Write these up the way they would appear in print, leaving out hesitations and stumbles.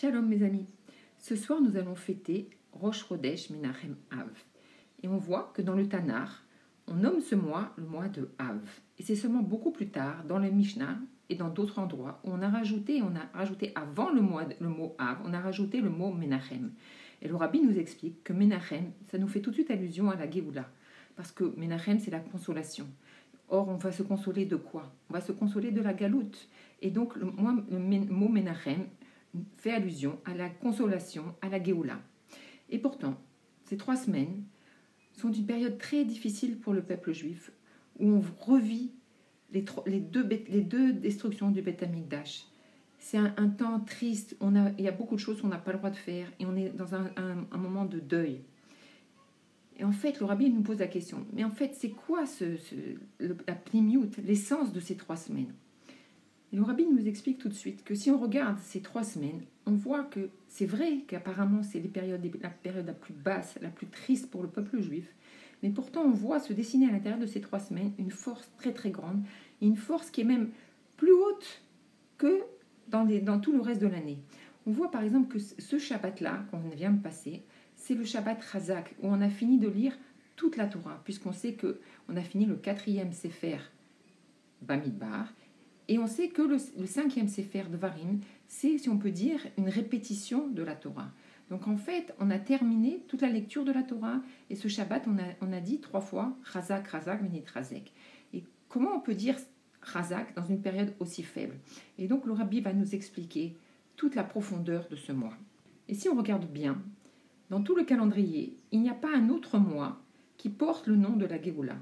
Shalom mes amis, ce soir nous allons fêter Rosh Chodesh Menachem Av. Et on voit que dans le Tanar, on nomme ce mois le mois de Av. Et c'est seulement beaucoup plus tard, dans le Mishnah et dans d'autres endroits, où on a rajouté avant le mot Av, on a rajouté le mot Menachem. Et le Rabbi nous explique que Menachem, ça nous fait tout de suite allusion à la Géoula. Parce que Menachem, c'est la consolation. Or, on va se consoler de quoi? On va se consoler de la galoute. Et donc, le mot Menachem fait allusion à la consolation, à la Géoula. Et pourtant, ces 3 semaines sont une période très difficile pour le peuple juif, où on revit les deux destructions du Beth Amikdash. C'est un temps triste, il y a beaucoup de choses qu'on n'a pas le droit de faire, et on est dans un moment de deuil. Et en fait, le Rabbi nous pose la question, mais en fait, c'est quoi la pnimiout, l'essence de ces 3 semaines? Et le Rabbi nous explique tout de suite que si on regarde ces 3 semaines, on voit que c'est vrai qu'apparemment c'est la période la plus basse, la plus triste pour le peuple juif, mais pourtant on voit se dessiner à l'intérieur de ces 3 semaines une force très très grande, et une force qui est même plus haute que dans tout le reste de l'année. On voit par exemple que ce Shabbat-là, qu'on vient de passer, c'est le Shabbat Chazak, où on a fini de lire toute la Torah, puisqu'on sait qu'on a fini le 4e Sefer Bamidbar, et on sait que le 5e Sefer Devarim, c'est, si on peut dire, une répétition de la Torah. Donc en fait, on a terminé toute la lecture de la Torah, et ce Shabbat, on a dit 3 fois Chazak, Chazak, Venit Chazek. Et comment on peut dire Chazak dans une période aussi faible? Et donc le Rabbi va nous expliquer toute la profondeur de ce mois. Et si on regarde bien, dans tout le calendrier, il n'y a pas un autre mois qui porte le nom de la Géoula.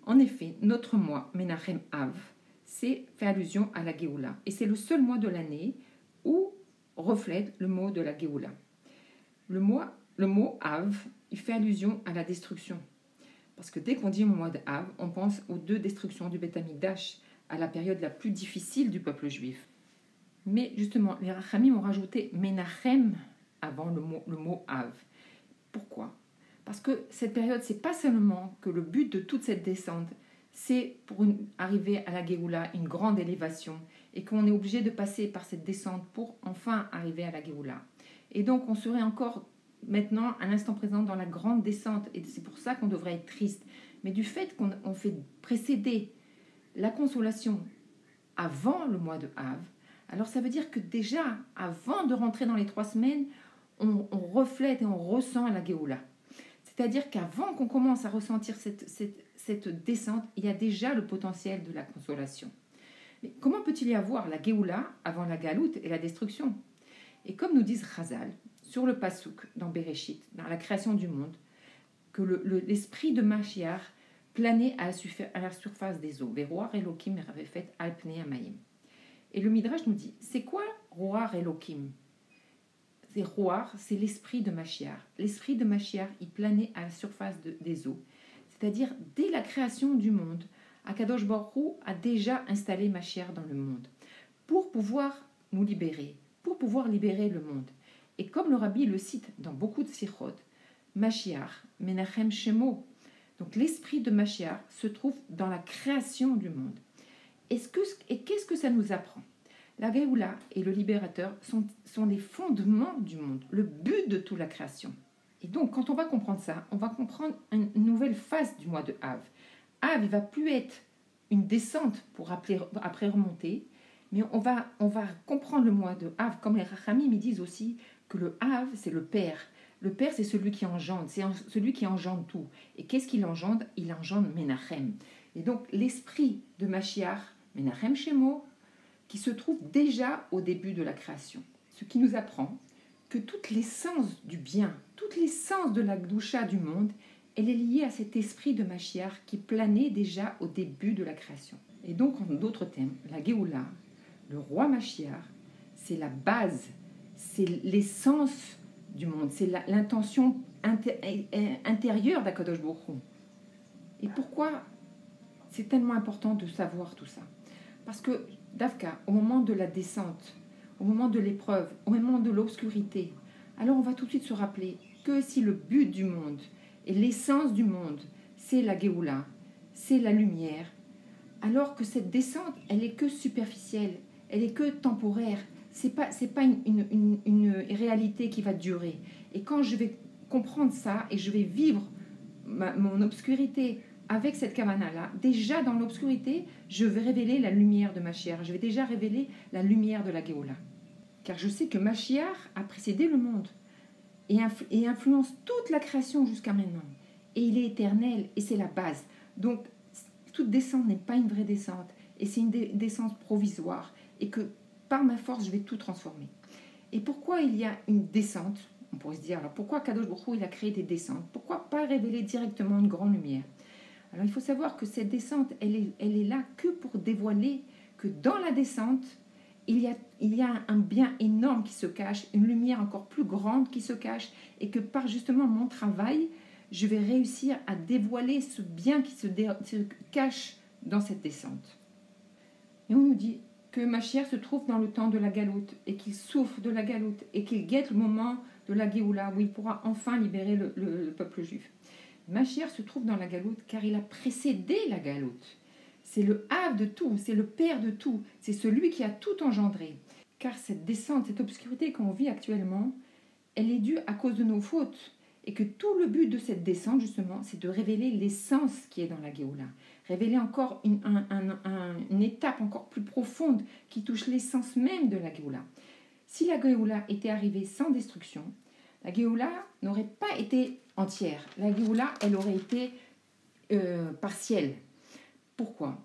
En effet, notre mois, Menachem Av, fait allusion à la Géoula. Et c'est le seul mois de l'année où reflète le mot de la Géoula. Le mot Av, il fait allusion à la destruction. Parce que dès qu'on dit le mois de Av, on pense aux 2 destructions du Beth Amikdash, à la période la plus difficile du peuple juif. Mais justement, les Rachamim ont rajouté Menachem avant le mot Av. Pourquoi? Parce que cette période, c'est pas seulement que le but de toute cette descente, c'est pour arriver à la Géoula, une grande élévation, et qu'on est obligé de passer par cette descente pour enfin arriver à la Géoula. Et donc, on serait encore maintenant, à l'instant présent, dans la grande descente, et c'est pour ça qu'on devrait être triste. Mais du fait qu'on fait précéder la consolation avant le mois de Av, alors ça veut dire que déjà, avant de rentrer dans les 3 semaines, on reflète et on ressent la Géoula. C'est-à-dire qu'avant qu'on commence à ressentir cette descente, il y a déjà le potentiel de la consolation. Mais comment peut-il y avoir la Géoula avant la galoute et la destruction? Et comme nous disent Chazal, sur le Pasuk, dans Bereshit, dans la création du monde, que l'esprit de Mashiach planait à la surface des eaux. Veroar Elokim avait fait Alpnei Amayim. Et le Midrash nous dit, c'est quoi Roar Elokim? C'est Roar, c'est l'esprit de Mashiach. L'esprit de Mashiach, il planait à la surface des eaux. C'est-à-dire, dès la création du monde, Akadosh Baruch Hu a déjà installé Mashiach dans le monde pour pouvoir nous libérer, pour pouvoir libérer le monde. Et comme le Rabbi le cite dans beaucoup de sichot, Mashiach, Menachem Shemo, donc l'esprit de Mashiach se trouve dans la création du monde. Et qu'est-ce que ça nous apprend? La Géoula et le libérateur sont les fondements du monde, le but de toute la création. Et donc, quand on va comprendre ça, on va comprendre une nouvelle phase du mois de Av. Av, il ne va plus être une descente pour après remonter, mais on va comprendre le mois de Av, comme les Rachamim ils disent aussi que le Av, c'est le Père. Le Père, c'est celui qui engendre, c'est celui qui engendre tout. Et qu'est-ce qu'il engendre? Il engendre Menachem. Et donc, l'esprit de Mashiach, Menachem Shemo, qui se trouve déjà au début de la création. Ce qui nous apprend que toute l'essence du bien, toute l'essence de la Gdusha du monde, elle est liée à cet esprit de Mashiach qui planait déjà au début de la création. Et donc, en d'autres termes, la Géoula, le roi Mashiach, c'est la base, c'est l'essence du monde, c'est l'intention intérieure d'Akadosh Baruch Hu. Et pourquoi c'est tellement important de savoir tout ça? Parce que, Davka, au moment de la descente, au moment de l'épreuve, au moment de l'obscurité, alors on va tout de suite se rappeler que si le but du monde et l'essence du monde, c'est la Géoula, c'est la lumière, alors que cette descente, elle est que superficielle, elle est que temporaire, c'est pas une réalité qui va durer. Et quand je vais comprendre ça et je vais vivre mon obscurité avec cette kavana-là, déjà dans l'obscurité, je vais révéler la lumière de Mashiach. Je vais déjà révéler la lumière de la Géoula. Car je sais que Mashiach a précédé le monde et influence toute la création jusqu'à maintenant. Et il est éternel et c'est la base. Donc, toute descente n'est pas une vraie descente. Et c'est une descente provisoire. Et que par ma force, je vais tout transformer. Et pourquoi il y a une descente? On pourrait se dire, alors pourquoi Kadosh Baruch Hu, il a créé des descentes? Pourquoi pas révéler directement une grande lumière? Alors il faut savoir que cette descente, elle est là que pour dévoiler que dans la descente, il y a un bien énorme qui se cache, une lumière encore plus grande qui se cache, et que par justement mon travail, je vais réussir à dévoiler ce bien qui se cache dans cette descente. Et on nous dit que Mashiach se trouve dans le temps de la galoute, et qu'il souffre de la galoute, et qu'il guette le moment de la Géoula, où il pourra enfin libérer le peuple juif. Mashiach se trouve dans la galoute car il a précédé la galoute. C'est le Hav de tout, c'est le Père de tout, c'est celui qui a tout engendré. Car cette descente, cette obscurité qu'on vit actuellement, elle est due à cause de nos fautes. Et que tout le but de cette descente, justement, c'est de révéler l'essence qui est dans la Géoula. Révéler encore une étape encore plus profonde qui touche l'essence même de la Géoula. Si la Géoula était arrivée sans destruction, la Géoula n'aurait pas été entière. La Géoula, elle aurait été partielle. Pourquoi?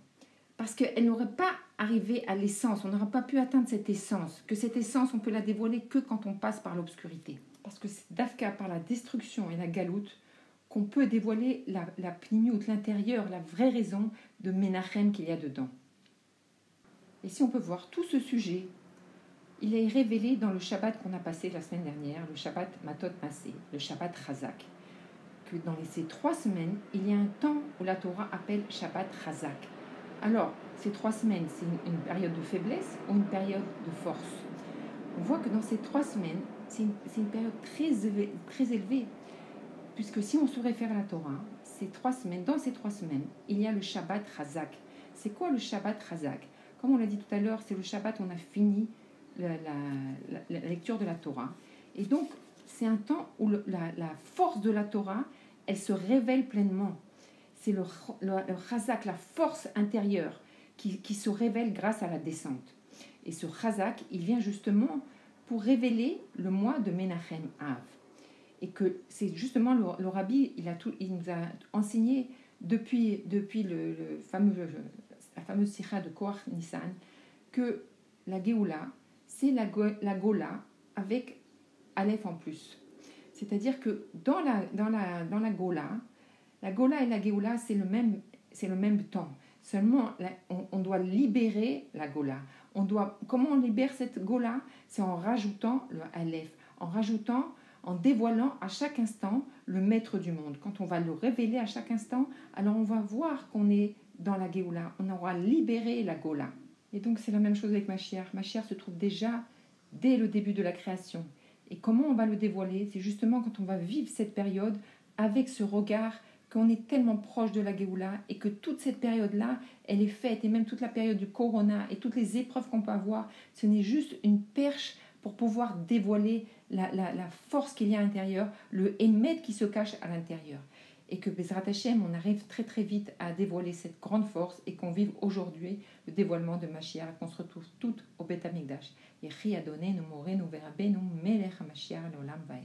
Parce qu'elle n'aurait pas arrivé à l'essence. On n'aurait pas pu atteindre cette essence. Que cette essence, on peut la dévoiler que quand on passe par l'obscurité. Parce que c'est d'Afka, par la destruction et la galoute, qu'on peut dévoiler la pnimiout, l'intérieur, la vraie raison de Menachem qu'il y a dedans. Et si on peut voir tout ce sujet, il est révélé dans le Shabbat qu'on a passé la semaine dernière, le Shabbat Matot Masé, le Shabbat Chazak. Que dans ces 3 semaines, il y a un temps où la Torah appelle Shabbat Chazak. Alors, ces 3 semaines, c'est une période de faiblesse ou une période de force? On voit que dans ces 3 semaines, c'est une période très élevée, puisque si on se réfère à la Torah, dans ces 3 semaines, il y a le Shabbat Chazak. C'est quoi le Shabbat Chazak? Comme on l'a dit tout à l'heure, c'est le Shabbat où on a fini la lecture de la Torah. Et donc, c'est un temps où la force de la Torah, elle se révèle pleinement. C'est le Chazak, la force intérieure, qui se révèle grâce à la descente. Et ce Chazak, il vient justement pour révéler le mois de Menachem Av. Et que c'est justement le Rabbi, il nous a enseigné depuis la fameuse Sikha de Koach Nissan, que la Géoula, c'est la Gola avec Aleph en plus. C'est-à-dire que dans la Gola et la Géoula, c'est le même temps. Seulement, on doit libérer la Gola. Comment on libère cette Gola? C'est en rajoutant le Aleph, en dévoilant à chaque instant le maître du monde. Quand on va le révéler à chaque instant, alors on va voir qu'on est dans la Géoula. On aura libéré la Gola. Et donc c'est la même chose avec Mashiach. Mashiach se trouve déjà dès le début de la création. Et comment on va le dévoiler? C'est justement quand on va vivre cette période avec ce regard qu'on est tellement proche de la Géoula et que toute cette période-là, elle est faite, et même toute la période du Corona et toutes les épreuves qu'on peut avoir, ce n'est juste une perche pour pouvoir dévoiler la force qu'il y a à l'intérieur, le Hémet qui se cache à l'intérieur. Et que Bezrat Hashem, on arrive très très vite à dévoiler cette grande force et qu'on vive aujourd'hui le dévoilement de Mashiach, qu'on se retrouve toutes au Beth Amikdash. Yechi Adonai, nous Morenu Verabenu, Melech HaMashiach, l'Olam Vaed.